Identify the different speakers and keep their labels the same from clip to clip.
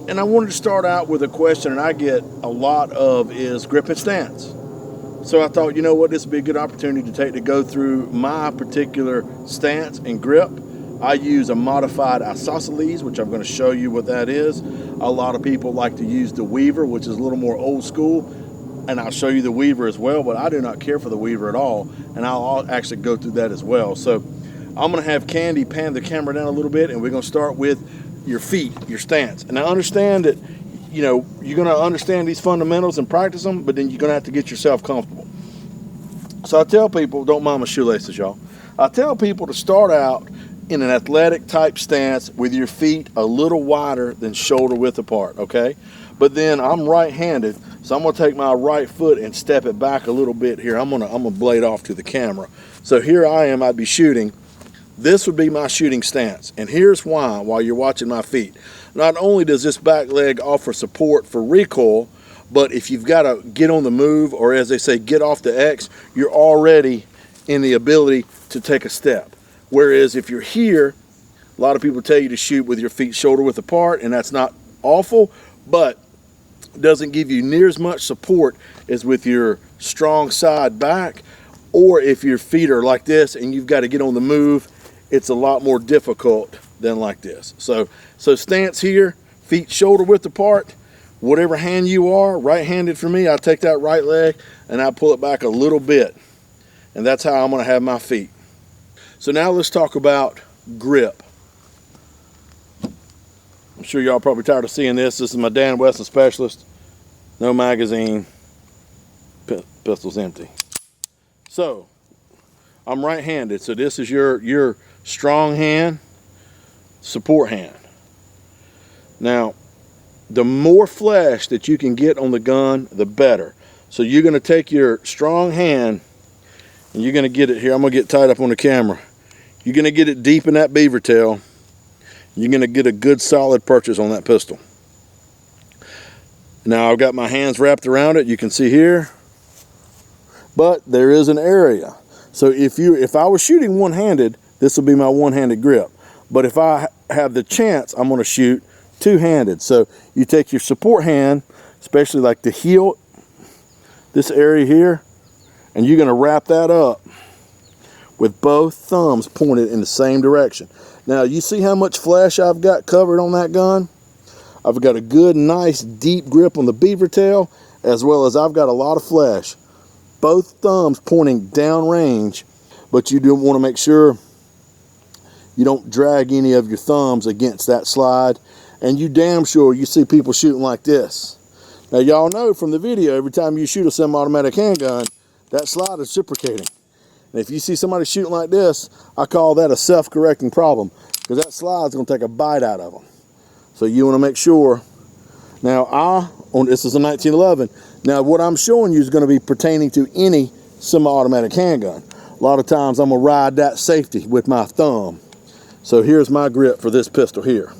Speaker 1: And I wanted to start out with a question, and I get a lot of, is grip and stance. So I thought, you know what, this would be a good opportunity to go through my particular stance and grip. I use a modified isosceles, which I'm going to show you what that is. A lot of people like to use the Weaver, which is a little more old school, and I'll show you the Weaver as well, but I do not care for the Weaver at all, and I'll actually go through that as well. So I'm going to have Candy pan the camera down a little bit, and we're going to start with your feet, your stance. And I understand that, you know, you're going to understand these fundamentals and practice them, but then you're going to have to get yourself comfortable. So I tell people, don't mind my shoelaces, y'all. I tell people to start out in an athletic type stance with your feet a little wider than shoulder width apart, okay? But then I'm right-handed, so I'm gonna take my right foot and step it back a little bit here. I'm gonna blade off to the camera. So here I am, I'd be shooting. This would be my shooting stance, and here's why while you're watching my feet. Not only does this back leg offer support for recoil, but if you've got to get on the move, or as they say, get off the X, you're already in the ability to take a step. Whereas if you're here, a lot of people tell you to shoot with your feet shoulder width apart, and that's not awful, but doesn't give you near as much support as with your strong side back, or if your feet are like this and you've got to get on the move, it's a lot more difficult than like this. So stance here, feet shoulder width apart, whatever hand you are, right-handed for me, I take that right leg and I pull it back a little bit, and that's how I'm going to have my feet. So now let's talk about grip. I'm sure y'all probably tired of seeing this. This is my Dan Wesson Specialist. No magazine. Pistol's empty. So I'm right-handed. So this is your strong hand, support hand. Now, the more flesh that you can get on the gun, the better. So you're going to take your strong hand and you're going to get it here. I'm going to get tied up on the camera. You're going to get it deep in that beaver tail. You're going to get a good solid purchase on that pistol. Now I've got my hands wrapped around it. You can see here. But there is an area. So if I was shooting one-handed, this will be my one-handed grip. But if I have the chance, I'm going to shoot two-handed. So you take your support hand, especially like the heel, this area here, and you're going to wrap that up with both thumbs pointed in the same direction. Now you see how much flesh I've got covered on that gun? I've got a good, nice, deep grip on the beaver tail, as well as I've got a lot of flesh. Both thumbs pointing downrange, but you do want to make sure you don't drag any of your thumbs against that slide. And you damn sure you see people shooting like this. Now y'all know from the video, every time you shoot a semi-automatic handgun, that slide is reciprocating. And if you see somebody shooting like this, I call that a self-correcting problem, because that slide's going to take a bite out of them. So you want to make sure. Now this is a 1911. Now what I'm showing you is going to be pertaining to any semi-automatic handgun. A lot of times I'm going to ride that safety with my thumb. So here's my grip for this pistol here.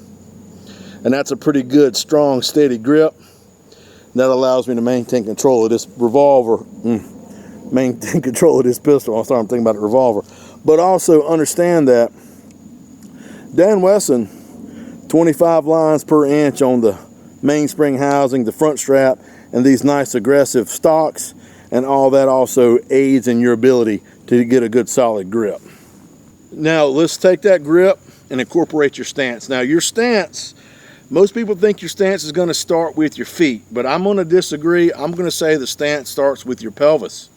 Speaker 1: And that's a pretty good, strong, steady grip. That allows me to maintain control of this revolver. Maintain control of this pistol. I'm sorry, I'm thinking about the revolver. But also understand that Dan Wesson, 25 lines per inch on the mainspring housing, the front strap, and these nice aggressive stocks, and all that also aids in your ability to get a good solid grip. Now let's take that grip and incorporate your stance. Now your stance, most people think your stance is going to start with your feet, but I'm going to disagree. I'm going to say the stance starts with your pelvis.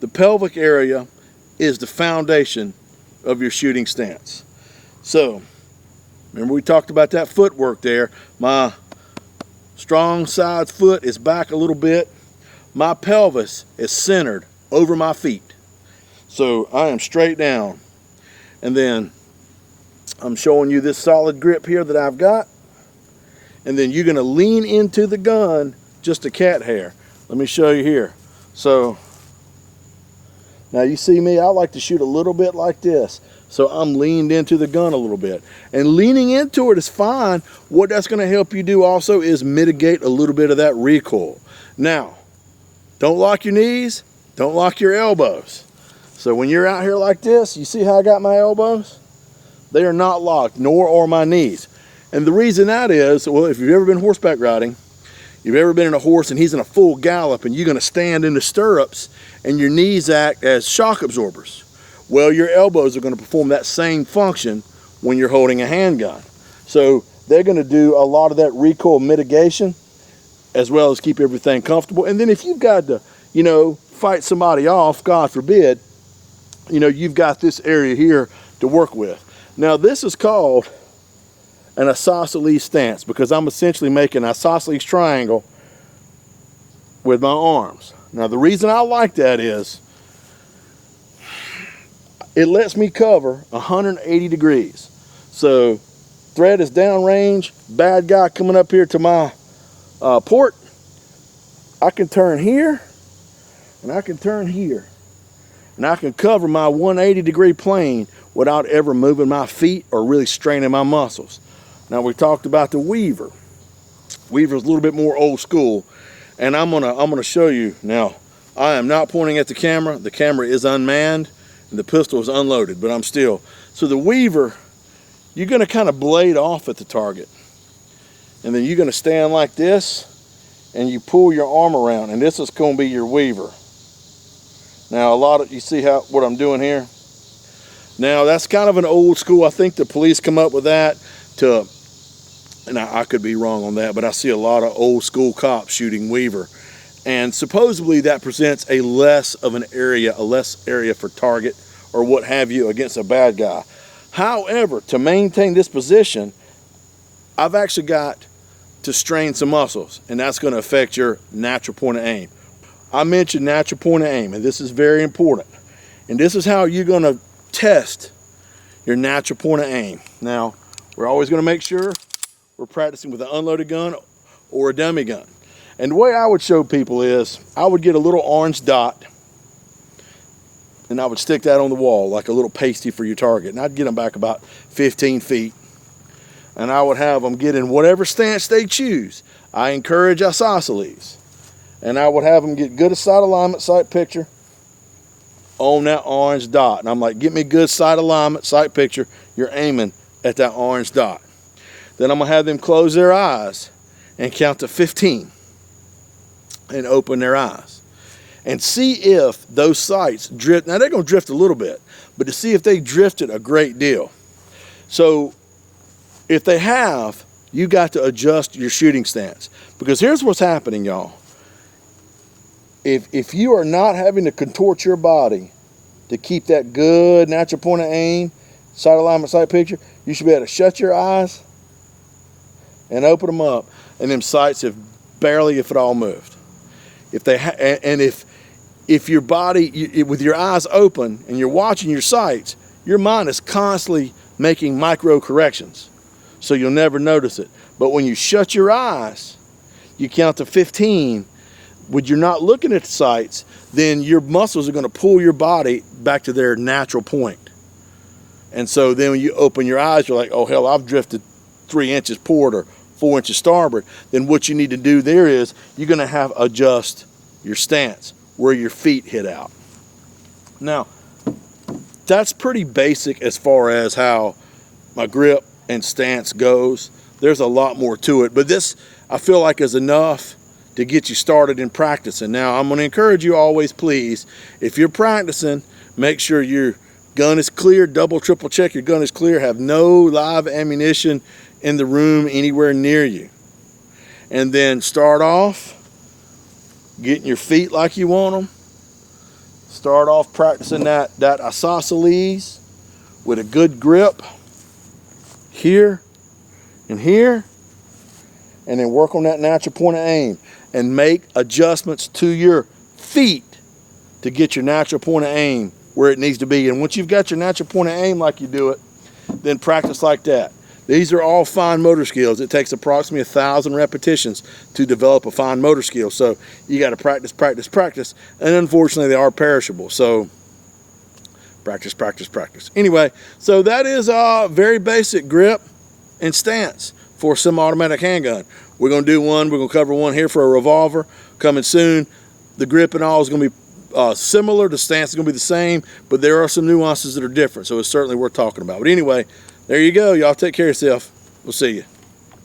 Speaker 1: The pelvic area is the foundation of your shooting stance. So, remember we talked about that footwork there. My strong side foot is back a little bit. My pelvis is centered over my feet. So I am straight down. And then I'm showing you this solid grip here that I've got. And then you're going to lean into the gun just a cat hair. Let me show you here. So now you see me, I like to shoot a little bit like this. So I'm leaned into the gun a little bit. And leaning into it is fine. What that's going to help you do also is mitigate a little bit of that recoil. Now, don't lock your knees, don't lock your elbows. So when you're out here like this, you see how I got my elbows? They are not locked, nor are my knees. And the reason that is, well, if you've ever been horseback riding, you've ever been in a horse and he's in a full gallop and you're going to stand in the stirrups and your knees act as shock absorbers. Well, your elbows are going to perform that same function when you're holding a handgun. So they're going to do a lot of that recoil mitigation as well as keep everything comfortable. And then if you've got to, you know, fight somebody off, God forbid, you know, you've got this area here to work with. Now this is called an isosceles stance because I'm essentially making an isosceles triangle with my arms. Now the reason I like that is it lets me cover 180 degrees. So threat is downrange, bad guy coming up here to my port, I can turn here and I can turn here. And I can cover my 180 degree plane without ever moving my feet or really straining my muscles. Now we talked about the Weaver. Weaver's a little bit more old school, and I'm gonna show you now. I am not pointing at the camera. The camera is unmanned and the pistol is unloaded, but I'm still. So the Weaver, you're gonna kind of blade off at the target, and then you're gonna stand like this and you pull your arm around, and this is gonna be your Weaver. Now you see what I'm doing here? Now that's kind of an old school. I think the police come up with that to, and I could be wrong on that, but I see a lot of old school cops shooting Weaver. And supposedly that presents a less area for target or what have you against a bad guy. However, to maintain this position, I've actually got to strain some muscles, and that's going to affect your natural point of aim. I mentioned natural point of aim, and this is very important. And this is how you're going to test your natural point of aim. Now, we're always going to make sure we're practicing with an unloaded gun or a dummy gun. And the way I would show people is I would get a little orange dot and I would stick that on the wall like a little pasty for your target. And I'd get them back about 15 feet. And I would have them get in whatever stance they choose. I encourage isosceles. And I would have them get good sight alignment, sight picture on that orange dot. And I'm like, get me good sight alignment, sight picture. You're aiming at that orange dot. Then I'm going to have them close their eyes and count to 15 and open their eyes. And see if those sights drift. Now they're going to drift a little bit, but to see if they drifted a great deal. So if they have, you got to adjust your shooting stance. Because here's what's happening, y'all. If you are not having to contort your body to keep that good natural point of aim, sight alignment, sight picture, you should be able to shut your eyes and open them up, and them sights have barely, if at all, moved. If your body, with your eyes open and you're watching your sights, your mind is constantly making micro corrections, so you'll never notice it. But when you shut your eyes, you count to 15. When you're not looking at the sights, then your muscles are going to pull your body back to their natural point. And so then when you open your eyes, you're like, oh hell, I've drifted 3 inches port or 4 inches starboard. Then what you need to do there is you're going to have adjust your stance where your feet hit out. Now, that's pretty basic as far as how my grip and stance goes. There's a lot more to it, but this I feel like is enough to get you started in practicing. Now, I'm going to encourage you always, please, if you're practicing, make sure your gun is clear, double, triple check your gun is clear, have no live ammunition in the room anywhere near you. And then start off getting your feet like you want them. Start off practicing that isosceles with a good grip here and here, and then work on that natural point of aim and make adjustments to your feet to get your natural point of aim where it needs to be. And once you've got your natural point of aim like you do it, then practice like that. These are all fine motor skills. It takes approximately 1,000 repetitions to develop a fine motor skill. So you got to practice, practice, practice. And unfortunately, they are perishable. So practice, practice, practice. Anyway, so that is a very basic grip and stance for semi-automatic handgun. We're going to do one. We're going to cover one here for a revolver coming soon. The grip and all is going to be similar. The stance is going to be the same, but there are some nuances that are different. So it's certainly worth talking about. But anyway, there you go. Y'all take care of yourself. We'll see you.